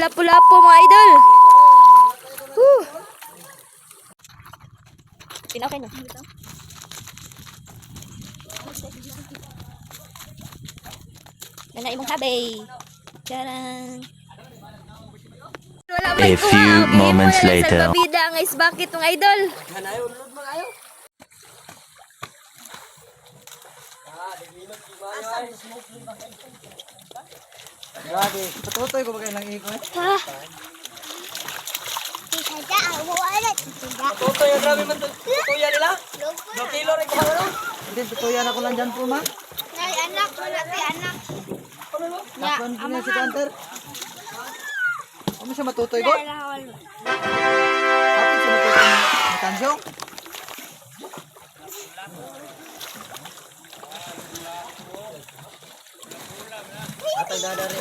lapu-lapu mga idol. Pinakay na. Nana imong habay. Charang. A few moments later. Salbabida ang ice bucket ng idol. Grabe, patutoy ko ba kayo ng ikot? Patutoy, grabe man tutuyan nila? 2 kilo rin ko ba ano? Hindi, tutuyan ako lang dyan po ma. Anak, wala si anak. Nakon po niya si Hunter. Ano siya matutoy ko? Kapit siya matutoy ni Tansyong? Atay dadari.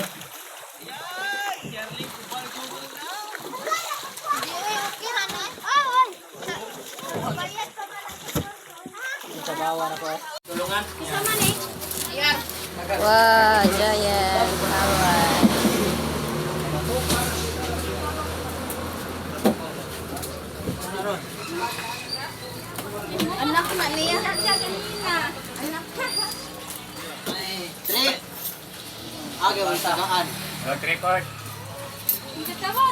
Sabawan ako eh. Tulungan. Wah, Giant. Kawan. Anak na niya. Anak ka. Trick! Agaw ang tagaan. Road record. Hindi ka ba?